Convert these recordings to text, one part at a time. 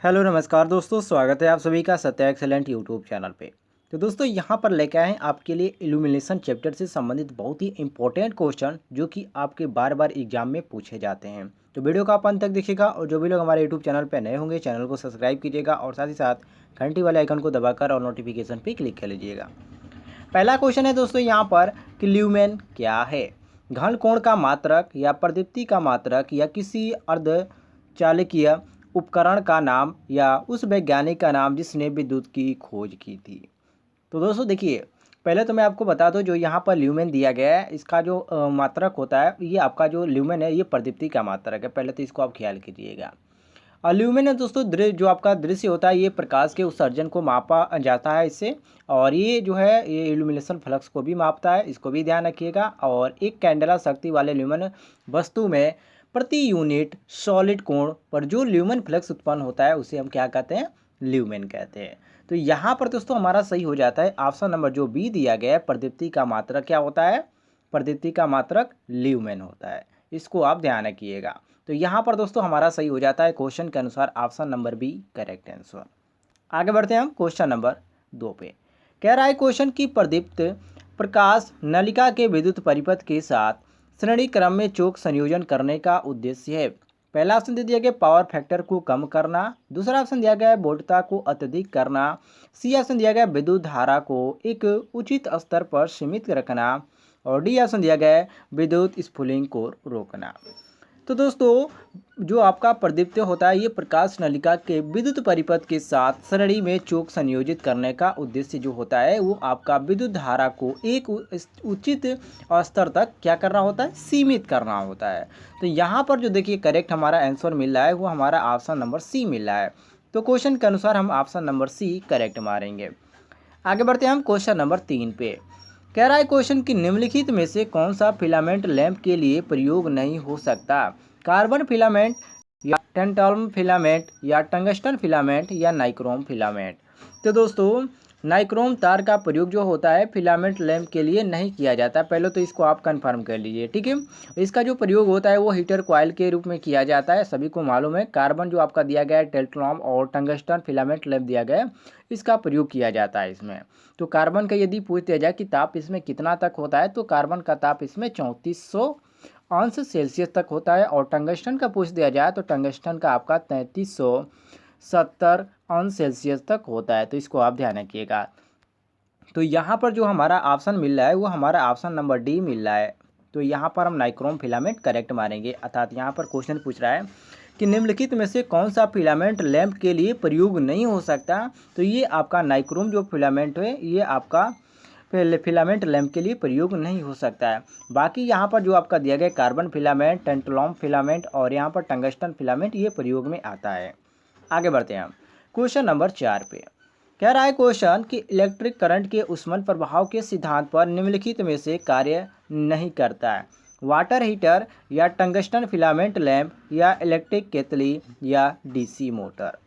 Hello नमस्कार दोस्तों, स्वागत है आप सभी का सत्या एक्सेलेंट यूट्यूब चैनल पे। तो दोस्तों यहाँ पर लेके आए हैं आपके लिए इल्यूमिनेशन चैप्टर से संबंधित बहुत ही इंपॉर्टेंट क्वेश्चन जो कि आपके बार बार एग्जाम में पूछे जाते हैं। तो वीडियो को आप अंत तक देखिएगा और जो भी लोग हमारे यूट्यूब चैनल पर नए होंगे चैनल को सब्सक्राइब कीजिएगा और साथ ही साथ घंटी वाले आइकन को दबाकर और नोटिफिकेशन पर क्लिक कर लीजिएगा। पहला क्वेश्चन है दोस्तों यहाँ पर कि ल्यूमेन क्या है। घन कोण का मात्रक या प्रदीप्ति का मात्रक या किसी अर्धचालकीय उपकरण का नाम या उस वैज्ञानिक का नाम जिसने विद्युत की खोज की थी। तो दोस्तों देखिए, पहले तो मैं आपको बता दूं जो यहाँ पर ल्यूमेन दिया गया है इसका जो मात्रक होता है, ये आपका जो ल्यूमेन है ये प्रदीप्ति का मात्रक है। पहले तो इसको आप ख्याल कीजिएगा। ल्यूमेन है दोस्तों जो आपका दृश्य होता है ये प्रकाश के उत्सर्जन को मापा जाता है इससे, और ये जो है ये इल्यूमिनेशन फ्लक्स को भी मापता है, इसको भी ध्यान रखिएगा। और एक कैंडेला शक्ति वाले ल्यूमेन वस्तु में प्रति यूनिट सॉलिड कोण पर जो ल्यूमेन फ्लक्स उत्पन्न होता है उसे हम क्या कहते हैं, ल्यूमेन कहते हैं। तो यहाँ पर दोस्तों हमारा सही हो जाता है ऑप्शन नंबर जो बी दिया गया है, प्रदीप्ति का मात्रक क्या होता है, प्रदीप्ति का मात्रक ल्यूमेन होता है। इसको आप ध्यान रखिएगा। तो यहाँ पर दोस्तों हमारा सही हो जाता है क्वेश्चन के अनुसार option number b correct answer. आगे बढ़ते हैं हम क्वेश्चन नंबर 2 पे। कह रहा है क्वेश्चन की प्रदीप्त प्रकाश नलिका के विद्युत परिपथ के साथ श्रेणी क्रम में चोक संयोजन करने का उद्देश्य है। पहला ऑप्शन दे दिया गया पावर फैक्टर को कम करना, दूसरा ऑप्शन दिया गया है वोल्टता को अत्यधिक करना, सी ऑप्शन दिया गया विद्युत धारा को एक उचित स्तर पर सीमित रखना, और डी ऑप्शन दिया गया है विद्युत स्फुलिंग को रोकना। तो दोस्तों जो आपका प्रदीप्त होता है ये प्रकाश नलिका के विद्युत परिपथ के साथ श्रेणी में चोक संयोजित करने का उद्देश्य जो होता है वो आपका विद्युत धारा को एक उचित स्तर तक क्या करना होता है, सीमित करना होता है। तो यहाँ पर जो देखिए करेक्ट हमारा आंसर मिल रहा है वो हमारा ऑप्शन नंबर सी मिल रहा है। तो क्वेश्चन के अनुसार हम ऑप्शन नंबर सी करेक्ट मारेंगे। आगे बढ़ते हैं हम क्वेश्चन नंबर 3 पे। कह रहा है क्वेश्चन की निम्नलिखित में से कौन सा फिलामेंट लैंप के लिए प्रयोग नहीं हो सकता। कार्बन फिलामेंट या टेंटल्म फिलामेंट या टंगस्टन फिलामेंट या नाइक्रोम फिलामेंट। तो दोस्तों नाइक्रोम तार का प्रयोग जो होता है फिलामेंट लैंप के लिए नहीं किया जाता। पहले तो इसको आप कंफर्म कर लीजिए, ठीक है। इसका जो प्रयोग होता है वो हीटर कॉइल के रूप में किया जाता है, सभी को मालूम है। कार्बन जो आपका दिया गया है टेंटल्म और टंगस्टन फिलामेंट लैंप दिया गया है, इसका प्रयोग किया जाता है इसमें। तो कार्बन का यदि पूछ दिया जाए कि ताप इसमें कितना तक होता है तो कार्बन का ताप इसमें 3400 अंश सेल्सियस तक होता है। और टंगस्टन का पूछ दिया जाए तो टंगस्टन का आपका 3370 अंश सेल्सियस तक होता है। तो इसको आप ध्यान रखिएगा। तो यहाँ पर जो हमारा ऑप्शन मिल रहा है वो हमारा ऑप्शन नंबर डी मिल रहा है। तो यहाँ पर हम नाइक्रोम फिलामेंट करेक्ट मारेंगे। अर्थात यहाँ पर क्वेश्चन पूछ रहा है कि निम्नलिखित में से कौन सा फिलामेंट लैंप के लिए प्रयोग नहीं हो सकता। तो ये आपका नाइक्रोम जो फिलामेंट है ये आपका फिलामेंट लैंप के लिए प्रयोग नहीं हो सकता है। बाकी यहाँ पर जो आपका दिया गया कार्बन फिलामेंट, टेंटलम फिलामेंट और यहाँ पर टंगस्टन फिलामेंट ये प्रयोग में आता है। आगे बढ़ते हैं हम क्वेश्चन नंबर 4 पे। कह रहा है क्वेश्चन कि इलेक्ट्रिक करंट के उष्मन प्रभाव के सिद्धांत पर निम्नलिखित में से कार्य नहीं करता है। वाटर हीटर या टंगस्टन फिलामेंट लैंप या इलेक्ट्रिक केतली या डीसी मोटर।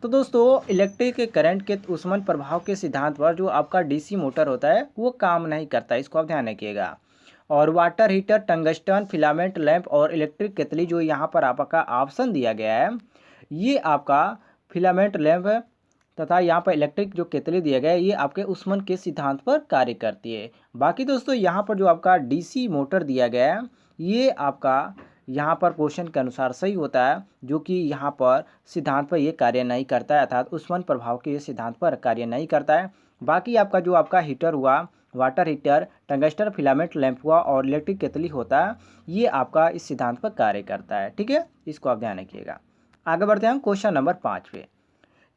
तो दोस्तों इलेक्ट्रिक करंट के उष्मन प्रभाव के सिद्धांत पर जो आपका डीसी मोटर होता है वो काम नहीं करता, इसको आप ध्यान रखिएगा। और water heater, tungsten filament lamp और इलेक्ट्रिक केतली जो यहाँ पर आपका ऑप्शन दिया गया है ये आपका फिलामेंट लैंप तथा यहाँ पर इलेक्ट्रिक जो केतली दिया गया है ये आपके उष्मन के सिद्धांत पर कार्य करती है। बाकी दोस्तों यहाँ पर जो आपका डीसी मोटर दिया गया है ये आपका यहाँ पर क्वेश्चन के अनुसार सही होता है, जो कि यहाँ पर सिद्धांत पर ये कार्य नहीं करता है, अर्थात उष्मन प्रभाव के सिद्धांत पर कार्य नहीं करता है। बाकी आपका जो आपका हीटर हुआ, water heater, tungsten filament lamp हुआ और इलेक्ट्रिक केतली होता है ये आपका इस सिद्धांत पर कार्य करता है, ठीक है। इसको आप ध्यान रखिएगा। आगे बढ़ते हैं हम क्वेश्चन नंबर 5 पे।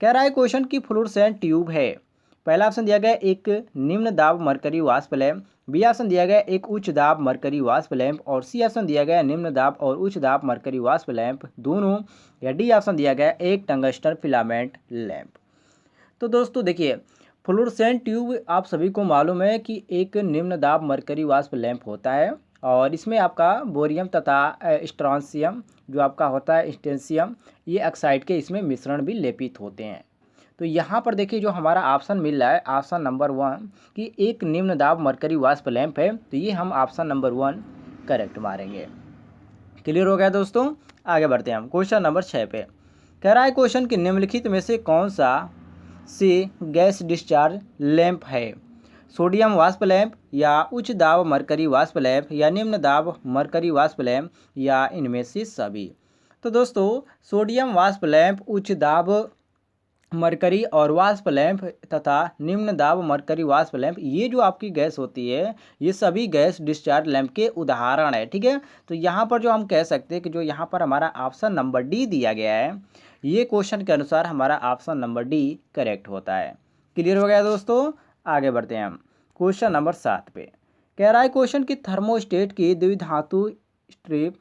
कह रहा है क्वेश्चन की फ्लोरेसेंट ट्यूब है। पहला ऑप्शन दिया गया एक निम्न दाब मरकरी वाष्प लैंप, बी ऑप्शन दिया गया एक उच्च दाब मरकरी वाष्प लैंप और सी ऑप्शन दिया गया निम्न दाब और उच्च दाब मरकरी वाष्प लैंप दोनों, या डी ऑप्शन दिया गया एक टंगस्टन फिलामेंट लैंप। तो दोस्तों देखिए फ्लोरेसेंट ट्यूब आप सभी को मालूम है कि एक निम्न दाब मरकरी वाष्प लैंप होता है और इसमें आपका बोरियम तथा स्ट्रॉन्शियम जो आपका होता है स्टेंशियम ये ऑक्साइड के इसमें मिश्रण भी लेपित होते हैं। तो यहाँ पर देखिए जो हमारा ऑप्शन मिल रहा है ऑप्शन नंबर 1 कि एक निम्न दाब मरकरी वाष्प लैंप है, तो ये हम ऑप्शन नंबर 1 करेक्ट मारेंगे। क्लियर हो गया दोस्तों। आगे बढ़ते हैं हम क्वेश्चन नंबर 6 पे। कह रहा है क्वेश्चन कि निम्नलिखित में से कौन सा से गैस डिस्चार्ज लैंप है? सोडियम वाष्प लैंप या उच्च दाब मरकरी वाष्प लैंप या निम्न दाब मरकरी वाष्प लैंप या इनमें से सभी। तो दोस्तों सोडियम वाष्प लैंप, उच्च दाब मरकरी और वाष्प लैंप तथा निम्न दाब मरकरी वाष्प लैंप, ये जो आपकी गैस होती है ये सभी गैस डिस्चार्ज लैंप के उदाहरण है। ठीक है, तो यहाँ पर जो हम कह सकते हैं कि जो यहाँ पर हमारा ऑप्शन नंबर डी दिया गया है, ये क्वेश्चन के अनुसार हमारा ऑप्शन नंबर डी करेक्ट होता है। क्लियर हो गया दोस्तों, आगे बढ़ते हैं हम क्वेश्चन नंबर 7 पे। कह रहा है क्वेश्चन की थर्मोस्टेट की द्विधातु स्ट्रिप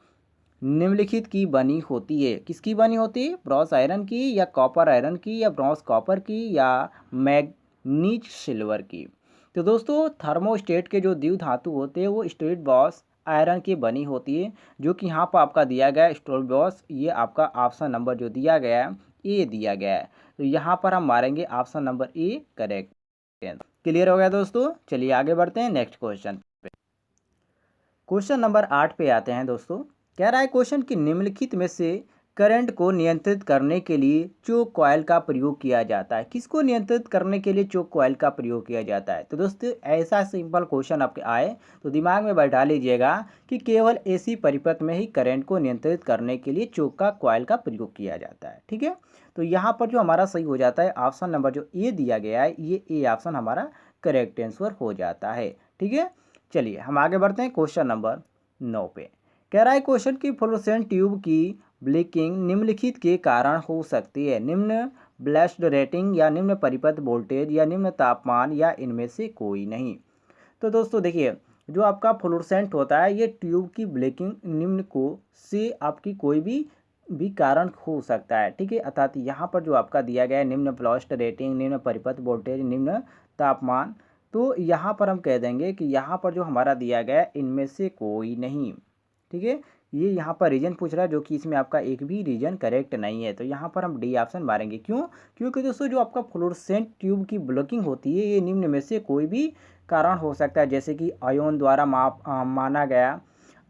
निम्नलिखित की बनी होती है। किसकी बनी होती है? ब्रॉन्ज आयरन की या कॉपर आयरन की या ब्रॉन्ज कॉपर की या मैग्नीज सिल्वर की। तो दोस्तों थर्मोस्टेट के जो द्विधातु धातु होते हैं वो स्ट्रेट बॉस आयरन की बनी होती है, जो कि यहाँ पर आपका दिया गया है स्ट्रेट बॉस, ये आपका ऑप्शन नंबर जो दिया गया है ए दिया गया है। तो यहाँ पर हम मारेंगे option number A correct. Clear हो गया दोस्तों, चलिए आगे बढ़ते हैं नेक्स्ट क्वेश्चन पे। क्वेश्चन नंबर 8 पे आते हैं दोस्तों। कह रहा है क्वेश्चन कि निम्नलिखित में से करंट को नियंत्रित करने के लिए चोक कॉइल का प्रयोग किया जाता है। किसको नियंत्रित करने के लिए चोक कॉइल का प्रयोग किया जाता है? तो दोस्तों ऐसा सिंपल क्वेश्चन आपके आए तो दिमाग में बैठा लीजिएगा कि केवल एसी परिपथ में ही करंट को नियंत्रित करने के लिए चोक का कॉइल का प्रयोग किया जाता है। ठीक है, तो यहाँ पर जो हमारा सही हो जाता है ऑप्शन नंबर जो ए दिया गया है, ये ए ऑप्शन हमारा करेक्ट आंसर हो जाता है। ठीक है, चलिए हम आगे बढ़ते हैं क्वेश्चन नंबर 9 पे। कह रहा है क्वेश्चन की फ्लोरोसेंट ट्यूब की ब्लिंकिंग निम्नलिखित के कारण हो सकती है। निम्न ब्लास्ट रेटिंग या निम्न परिपथ वोल्टेज या निम्न तापमान या इनमें से कोई नहीं। तो दोस्तों देखिए जो आपका फ्लोरोसेंट होता है ये ट्यूब की ब्लिंकिंग निम्न को से आपकी कोई भी कारण हो सकता है। ठीक है, अर्थात यहाँ पर जो आपका दिया गया है निम्न ब्लास्ट रेटिंग, निम्न परिपथ वोल्टेज, निम्न तापमान, तो यहाँ पर हम कह देंगे कि यहाँ पर जो हमारा दिया गया है इनमें से कोई नहीं। ठीक है, ये यहाँ पर रीजन पूछ रहा है जो कि इसमें आपका एक भी रीजन करेक्ट नहीं है, तो यहाँ पर हम डी ऑप्शन मारेंगे। क्यों? क्योंकि दोस्तों जो आपका फ्लोरोसेंट ट्यूब की ब्लॉकिंग होती है ये निम्न में से कोई भी कारण हो सकता है, जैसे कि आयोन द्वारा माना गया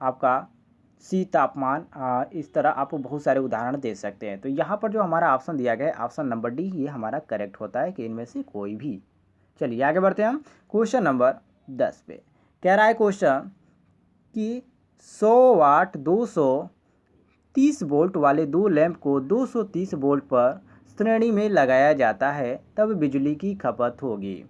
आपका सी तापमान, इस तरह आप बहुत सारे उदाहरण दे सकते हैं। तो यहाँ पर जो हमारा ऑप्शन दिया गया है ऑप्शन नंबर डी ये हमारा करेक्ट होता है कि इनमें से कोई भी। चलिए आगे बढ़ते हैं हम क्वेश्चन नंबर 10 पे। कह रहा है क्वेश्चन कि 100 वाट 230 वोल्ट वाले दो लैंप को 230 वोल्ट पर श्रेणी में लगाया जाता है तब बिजली की खपत होगी।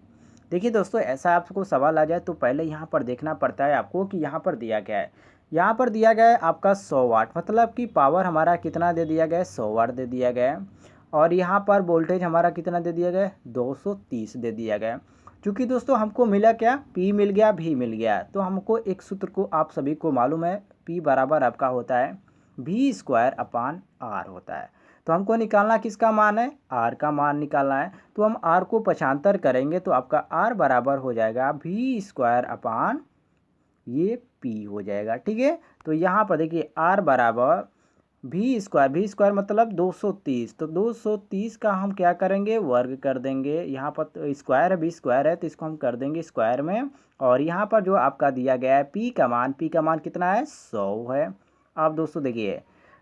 देखिए दोस्तों ऐसा आपको सवाल आ जाए तो पहले यहाँ पर देखना पड़ता है आपको कि यहाँ पर दिया गया है, यहाँ पर दिया गया है आपका 100 वाट, मतलब कि पावर हमारा कितना दे दिया गया है? 100 वाट दे दिया गया है। और यहाँ पर वोल्टेज हमारा कितना दे दिया गया है? 230 दे दिया गया है। चूँकि दोस्तों हमको मिला क्या? पी मिल गया, भी मिल गया, तो हमको एक सूत्र को आप सभी को मालूम है, पी बराबर आपका होता है भी स्क्वायर अपान आर होता है। तो हमको निकालना किसका मान है? आर का मान निकालना है। तो हम आर को पक्षांतर करेंगे तो आपका आर बराबर हो जाएगा भी स्क्वायर अपान ये पी हो जाएगा। ठीक है, तो यहाँ पर देखिए आर बराबर भी स्क्वायर मतलब 230, तो 230 का हम क्या करेंगे? वर्ग कर देंगे। यहाँ पर तो स्क्वायर है, भी स्क्वायर है तो इसको हम कर देंगे स्क्वायर में। और यहाँ पर जो आपका दिया गया है पी का मान कितना है? 100 है। अब दोस्तों देखिए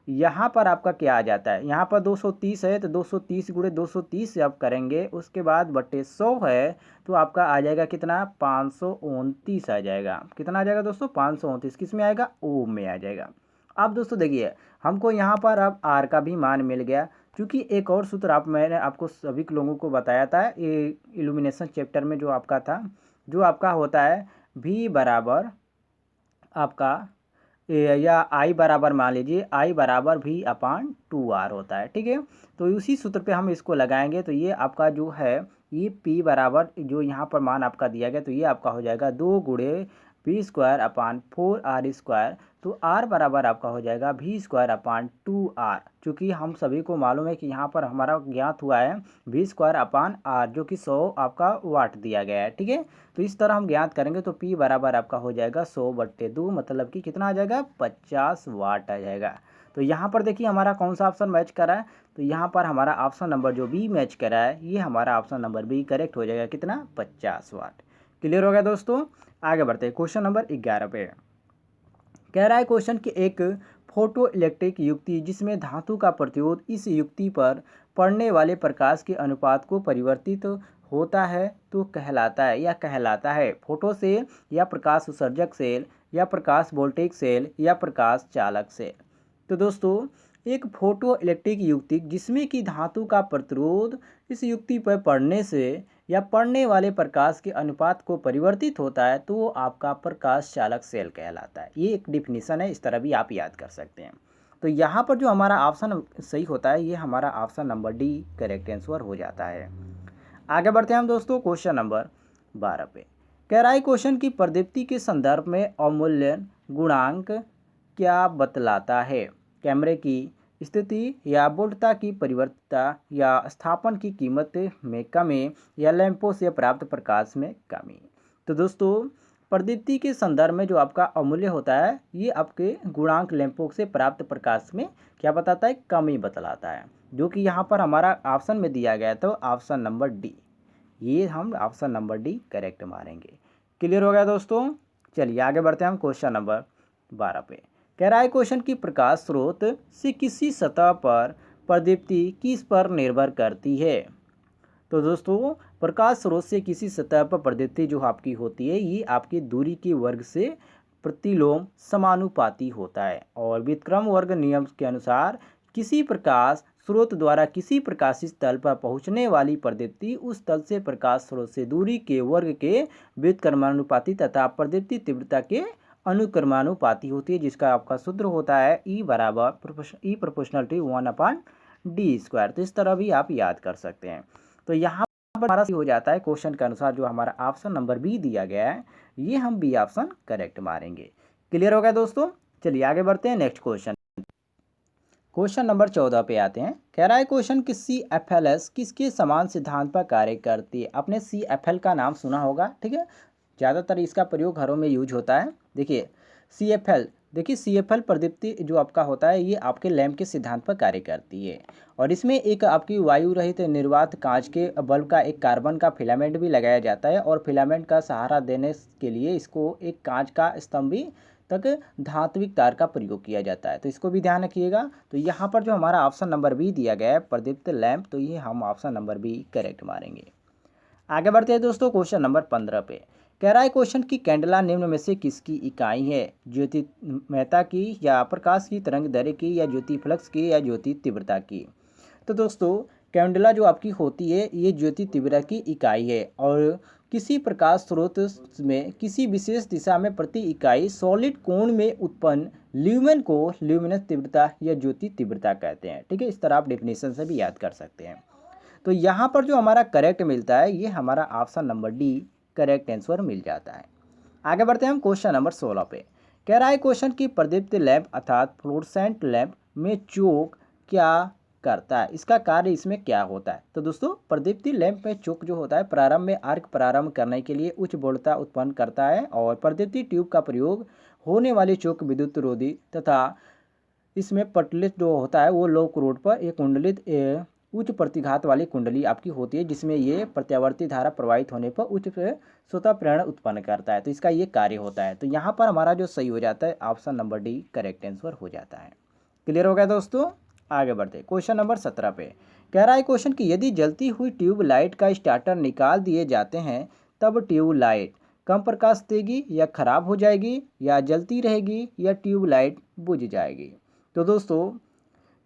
यहाँ पर आपका क्या आ जाता है? यहाँ पर 230 है तो 230 गुणे 230 से आप करेंगे, उसके बाद बट्टे 100 है तो आपका आ जाएगा कितना? 529 आ जाएगा। कितना आ जाएगा दोस्तों? 529। किस में आएगा? ओम में आ जाएगा। अब दोस्तों देखिए हमको यहाँ पर अब आर का भी मान मिल गया, क्योंकि एक और सूत्र मैंने आपको सभी लोगों को बताया था ये इल्यूमिनेशन चैप्टर में जो आपका था, जो आपका होता है भी बराबर आपका या आई बराबर मान लीजिए आई बराबर भी अपान 2r होता है। ठीक है, तो उसी सूत्र पे हम इसको लगाएंगे तो ये आपका जो है ये p बराबर जो यहाँ पर मान आपका दिया गया तो ये आपका हो जाएगा 2 गुणे भी स्क्वायर अपान 4r स्क्वायर। तो r बराबर आपका हो जाएगा भी स्क्वायर अपान 2r, चूँकि हम सभी को मालूम है कि यहाँ पर हमारा ज्ञात हुआ है भी स्क्वायर अपान r जो कि 100 आपका वाट दिया गया है। ठीक है, तो इस तरह हम ज्ञात करेंगे तो P बराबर आपका हो जाएगा 100/2, मतलब कि कितना आ जाएगा? 50 वाट आ जाएगा। तो यहाँ पर देखिए हमारा कौन सा ऑप्शन मैच कर रहा है? तो यहाँ पर हमारा ऑप्शन नंबर जो बी मैच कर रहा है ये हमारा ऑप्शन नंबर बी करेक्ट हो जाएगा। कितना? 50 वाट। क्लियर हो गया दोस्तों, आगे बढ़ते हैं क्वेश्चन नंबर 11 पे। कह रहा है क्वेश्चन कि एक फोटो इलेक्ट्रिक युक्ति जिसमें धातु का प्रतिरोध इस युक्ति पर पड़ने वाले प्रकाश के अनुपात को परिवर्तित होता है तो कहलाता है या कहलाता है फोटो सेल या प्रकाश उत्सर्जक सेल या प्रकाश वोल्टेज सेल या प्रकाश चालक सेल। तो दोस्तों एक फोटो इलेक्ट्रिक युक्ति जिसमें कि धातु का प्रतिरोध इस युक्ति पर पड़ने से या पड़ने वाले प्रकाश के अनुपात को परिवर्तित होता है तो वो आपका प्रकाश चालक सेल कहलाता है। ये एक डिफिनीशन है, इस तरह भी आप याद कर सकते हैं। तो यहाँ पर जो हमारा ऑप्शन सही होता है ये हमारा option number D correct answer हो जाता है। आगे बढ़ते हैं हम दोस्तों क्वेश्चन नंबर 12 पे। कह रहा है क्वेश्चन की प्रदीप्ति के संदर्भ में अवमूल्यन गुणांक क्या बतलाता है? कैमरे की स्थिति या वोल्टता की परिवर्तिता या स्थापन की कीमत में कमी या लैंपों से प्राप्त प्रकाश में कमी। तो दोस्तों प्रदीप्ति के संदर्भ में जो आपका अवमूल्य होता है ये आपके गुणांक लैंपों से प्राप्त प्रकाश में क्या बताता है? कमी बतलाता है, जो कि यहाँ पर हमारा ऑप्शन में दिया गया तो ऑप्शन नंबर डी, ये हम ऑप्शन नंबर डी करेक्ट मारेंगे। क्लियर हो गया दोस्तों? चलिए आगे बढ़ते हैं हम क्वेश्चन नंबर 12 पे। कह रहा है क्वेश्चन की प्रकाश स्रोत से किसी सतह पर प्रदीप्ति किस पर निर्भर करती है? तो दोस्तों प्रकाश स्रोत से किसी सतह पर प्रदीप्ति जो आपकी होती है ये आपकी दूरी के वर्ग से प्रतिलोम समानुपाती होता है और व्युत्क्रम वर्ग नियम के अनुसार किसी प्रकाश स्रोत द्वारा किसी प्रकाशित तल पर पहुंचने वाली प्रदीप्ति उस तल से प्रकाश स्रोत से दूरी के वर्ग के व्युत्क्रमानुपाती तथा प्रदीप्ति तीव्रता के अनुक्रमानुपाती होती है, जिसका आपका सूत्र होता है ई बराबर ई प्रोपोर्शनल टू 1/d²। तो इस तरह भी आप याद कर सकते हैं। तो यहाँ पर हमारा हो जाता है क्वेश्चन के अनुसार जो हमारा ऑप्शन नंबर बी दिया गया है ये हम बी ऑप्शन करेक्ट मारेंगे। क्लियर हो गया दोस्तों? चलिए आगे बढ़ते हैं नेक्स्ट क्वेश्चन। क्वेश्चन नंबर 14 पे आते हैं। कह रहा है क्वेश्चन कि CFLS किसके समान सिद्धांत पर कार्य करती है? आपने CFL का नाम सुना होगा, ठीक है, ज़्यादातर इसका प्रयोग घरों में यूज होता है। देखिए CFL, देखिए CFL प्रदीप्ति जो आपका होता है ये आपके लैंप के सिद्धांत पर कार्य करती है और इसमें एक आपकी वायु रहित निर्वात कांच के बल्ब का एक कार्बन का फिलामेंट भी लगाया जाता है और फिलामेंट का सहारा देने के लिए इसको एक कांच का स्तंभी तक धात्विक तार का प्रयोग किया जाता है। तो इसको भी ध्यान रखिएगा। तो यहाँ पर जो हमारा ऑप्शन नंबर बी दिया गया है प्रदीप्त लैंप, तो ये हम ऑप्शन नंबर बी करेक्ट मारेंगे। आगे बढ़ते हैं दोस्तों क्वेश्चन नंबर 15 पे। कह रहा है क्वेश्चन की कैंडला निम्न में से किसकी इकाई है? ज्योति मेहता की या प्रकाश की तरंग दैर्घ्य की या ज्योति फ्लक्स की या ज्योति तीव्रता की? तो दोस्तों कैंडला जो आपकी होती है ये ज्योति तीव्रता की इकाई है और किसी प्रकाश स्रोत में किसी विशेष दिशा में प्रति इकाई सॉलिड कोण में उत्पन्न ल्यूमेन को ल्यूमिनस तीव्रता या ज्योति तीव्रता कहते हैं, ठीक है। इस तरह आप डेफिनेशन से भी याद कर सकते हैं। तो यहाँ पर जो हमारा करेक्ट मिलता है ये हमारा option number D correct answer मिल जाता है। आगे बढ़ते हैं हम क्वेश्चन नंबर 16 पे। कह रहा है क्वेश्चन की प्रदीप्त लैंप अर्थात फ्लोरोसेंट लैंप में चोक क्या करता है? इसका कार्य इसमें क्या होता है? तो दोस्तों प्रदीप्ति लैंप में चोक जो होता है प्रारंभ में आर्क प्रारंभ करने के लिए उच्च वोल्टता उत्पन्न करता है और प्रदीप्ति ट्यूब का प्रयोग होने वाली चोक विद्युत रोधी तथा इसमें पटलित जो होता है वो लो क्रोड पर एक कुंडलित उच्च प्रतिघात वाली कुंडली आपकी होती है जिसमें ये प्रत्यावर्ती धारा प्रवाहित होने पर उच्च स्वतः प्रेरण उत्पन्न करता है। तो इसका ये कार्य होता है। तो यहाँ पर हमारा जो सही हो जाता है option number D correct answer हो जाता है। क्लियर हो गया दोस्तों? आगे बढ़ते क्वेश्चन नंबर 17 पे। कह रहा है क्वेश्चन कि यदि जलती हुई ट्यूब लाइट का स्टार्टर निकाल दिए जाते हैं तब ट्यूब लाइट कम प्रकाश देगी या खराब हो जाएगी या जलती रहेगी या ट्यूब लाइट बुझ जाएगी? तो दोस्तों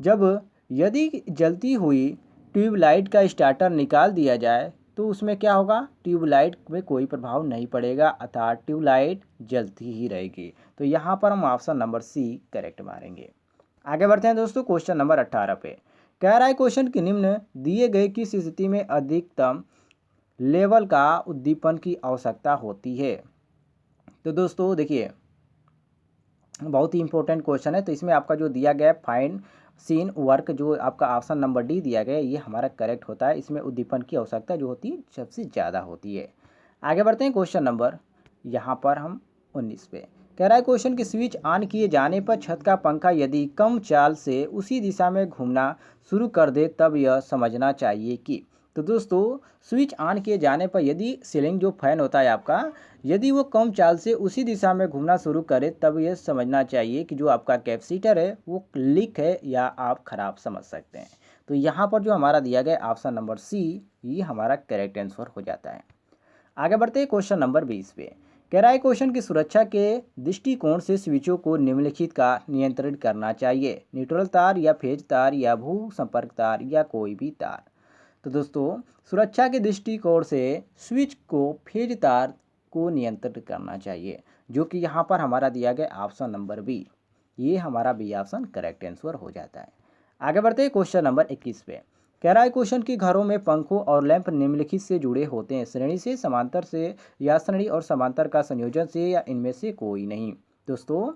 जब यदि जलती हुई ट्यूबलाइट का स्टार्टर निकाल दिया जाए तो उसमें क्या होगा? ट्यूबलाइट में कोई प्रभाव नहीं पड़ेगा अर्थात ट्यूबलाइट जलती ही रहेगी। तो यहाँ पर हम ऑप्शन नंबर सी करेक्ट मारेंगे। आगे बढ़ते हैं दोस्तों क्वेश्चन नंबर 18 पे। कह रहा है क्वेश्चन की निम्न दिए गए किस स्थिति में अधिकतम लेवल का उद्दीपन की आवश्यकता होती है? तो दोस्तों देखिए बहुत ही इंपॉर्टेंट क्वेश्चन है। तो इसमें आपका जो दिया गया फाइन सीन वर्क जो आपका ऑप्शन नंबर डी दिया गया ये हमारा करेक्ट होता है। इसमें उद्दीपन की आवश्यकता जो होती है सबसे ज़्यादा होती है। आगे बढ़ते हैं क्वेश्चन नंबर यहाँ पर हम 19 पे। कह रहा है क्वेश्चन की स्विच ऑन किए जाने पर छत का पंखा यदि कम चाल से उसी दिशा में घूमना शुरू कर दे तब यह समझना चाहिए कि। तो दोस्तों स्विच ऑन किए जाने पर यदि सीलिंग जो फैन होता है आपका, यदि वो कम चाल से उसी दिशा में घूमना शुरू करे, तब ये समझना चाहिए कि जो आपका कैपेसिटर है वो लीक है या आप ख़राब समझ सकते हैं। तो यहाँ पर जो हमारा दिया गया ऑप्शन नंबर सी, ये हमारा करेक्ट आंसर हो जाता है। आगे बढ़ते हैं क्वेश्चन नंबर 20 पे। कह रहा है क्वेश्चन की सुरक्षा के दृष्टिकोण से स्विचों को निम्नलिखित का नियंत्रित करना चाहिए, न्यूट्रल तार या फेज तार या भू संपर्क तार या कोई भी तार। तो दोस्तों सुरक्षा के दृष्टिकोण से स्विच को फेज तार को नियंत्रित करना चाहिए, जो कि यहाँ पर हमारा दिया गया ऑप्शन नंबर बी, ये हमारा बी ऑप्शन करेक्ट आंसर हो जाता है। आगे बढ़ते हैं क्वेश्चन नंबर 21 पे। कह रहा है क्वेश्चन की घरों में पंखों और लैंप निम्नलिखित से जुड़े होते हैं, श्रेणी से, समांतर से या श्रेणी और समांतर का संयोजन से या इनमें से कोई नहीं। दोस्तों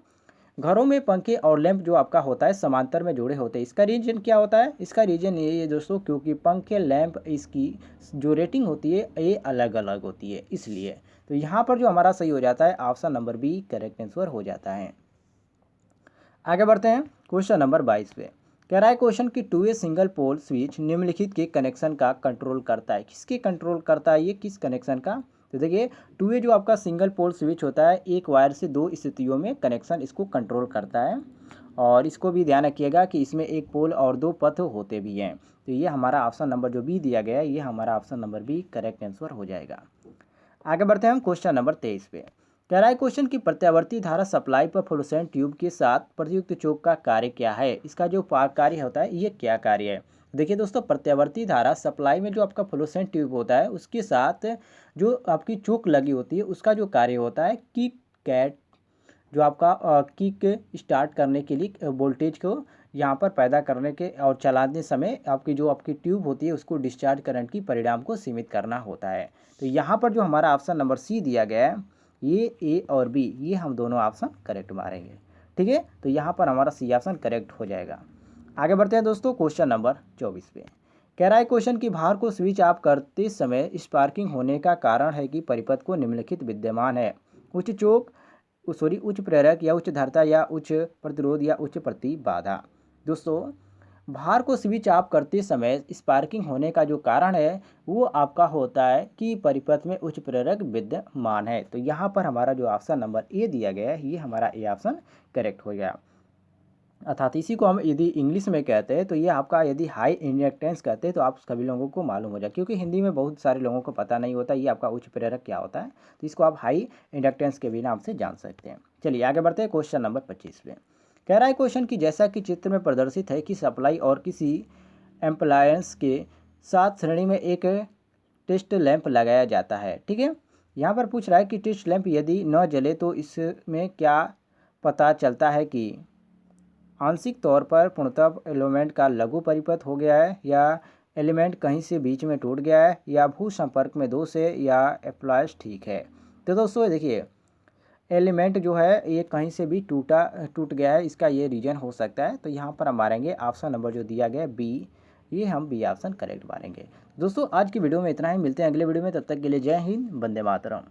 घरों में पंखे और लैंप जो आपका होता है समांतर में जुड़े होते हैं। इसका रीजन क्या होता है? इसका रीजन ये है दोस्तों, क्योंकि पंखे लैंप इसकी जो रेटिंग होती है ये अलग अलग होती है, इसलिए। तो यहाँ पर जो हमारा सही हो जाता है option number b correct answer हो जाता है। आगे बढ़ते हैं क्वेश्चन नंबर 22 पे। कह रहा है क्वेश्चन की 2 वे सिंगल पोल स्विच निम्नलिखित के कनेक्शन का कंट्रोल करता है। किसके कंट्रोल करता है? ये किस कनेक्शन का? तो देखिए 2 वे जो आपका सिंगल पोल स्विच होता है, एक वायर से 2 स्थितियों में कनेक्शन इसको कंट्रोल करता है। और इसको भी ध्यान रखिएगा कि इसमें एक पोल और 2 पथ होते भी हैं। तो ये हमारा ऑप्शन नंबर जो बी दिया गया है, ये हमारा option number b correct answer हो जाएगा। आगे बढ़ते हैं हम क्वेश्चन नंबर 23 पे। कह रहा है क्वेश्चन की प्रत्यावर्ती धारा सप्लाई पर फ्लोरोसेंट ट्यूब के साथ प्रयुक्त चोक का कार्य क्या है? इसका जो कार्य होता है ये क्या कार्य है? देखिए दोस्तों प्रत्यावर्ती धारा सप्लाई में जो आपका फ्लोरोसेंट ट्यूब होता है उसके साथ जो आपकी चोक लगी होती है उसका जो कार्य होता है किक कैट, जो आपका किक स्टार्ट करने के लिए वोल्टेज को यहाँ पर पैदा करने के और चलाने समय आपकी जो आपकी ट्यूब होती है उसको डिस्चार्ज करंट की परिणाम को सीमित करना होता है। तो यहाँ पर जो हमारा ऑप्शन नंबर सी दिया गया है, ये ए और बी, ये हम दोनों ऑप्शन करेक्ट मारेंगे। ठीक है, तो यहाँ पर हमारा सी ऑप्शन करेक्ट हो जाएगा। आगे बढ़ते हैं दोस्तों क्वेश्चन नंबर 24 पे। कह रहा है क्वेश्चन की भार को स्विच ऑफ करते समय स्पार्किंग होने का कारण है कि परिपथ को निम्नलिखित विद्यमान है, उच्च चोक, उच्च प्रेरक या उच्च धारिता या उच्च प्रतिरोध या उच्च प्रतिबाधा। दोस्तों भार को स्विच ऑफ करते समय स्पार्किंग होने का जो कारण है वो आपका होता है कि परिपथ में उच्च प्रेरक विद्यमान है। तो यहाँ पर हमारा जो ऑप्शन नंबर ए दिया गया है, ये हमारा ए ऑप्शन करेक्ट हो गया। अर्थात इसी को हम यदि इंग्लिश में कहते हैं तो ये आपका यदि हाई इंडक्टेंस कहते हैं तो आप सभी लोगों को मालूम हो जाए, क्योंकि हिंदी में बहुत सारे लोगों को पता नहीं होता ये आपका उच्च प्रेरक क्या होता है। तो इसको आप हाई इंडक्टेंस के भी नाम से जान सकते हैं। चलिए आगे बढ़ते हैं क्वेश्चन नंबर 25 पे। कह रहा है क्वेश्चन की जैसा कि चित्र में प्रदर्शित है कि सप्लाई और किसी एम्प्लायंस के साथ श्रेणी में एक टेस्ट लैंप लगाया जाता है। ठीक है, यहाँ पर पूछ रहा है कि टेस्ट लैंप यदि न जले तो इसमें क्या पता चलता है कि आंशिक तौर पर पूर्णतः एलिमेंट का लघु परिपथ हो गया है, या एलिमेंट कहीं से बीच में टूट गया है, या भू संपर्क में दोष है, या एप्लायस ठीक है। तो दोस्तों देखिए एलिमेंट जो है ये कहीं से भी टूट गया है, इसका ये रीजन हो सकता है। तो यहाँ पर हम मारेंगे ऑप्शन नंबर जो दिया गया है बी, ये हम बी ऑप्शन करेक्ट मारेंगे। दोस्तों आज की वीडियो में इतना ही, मिलते हैं अगले वीडियो में, तब तक के लिए जय हिंद, वंदे मातरम।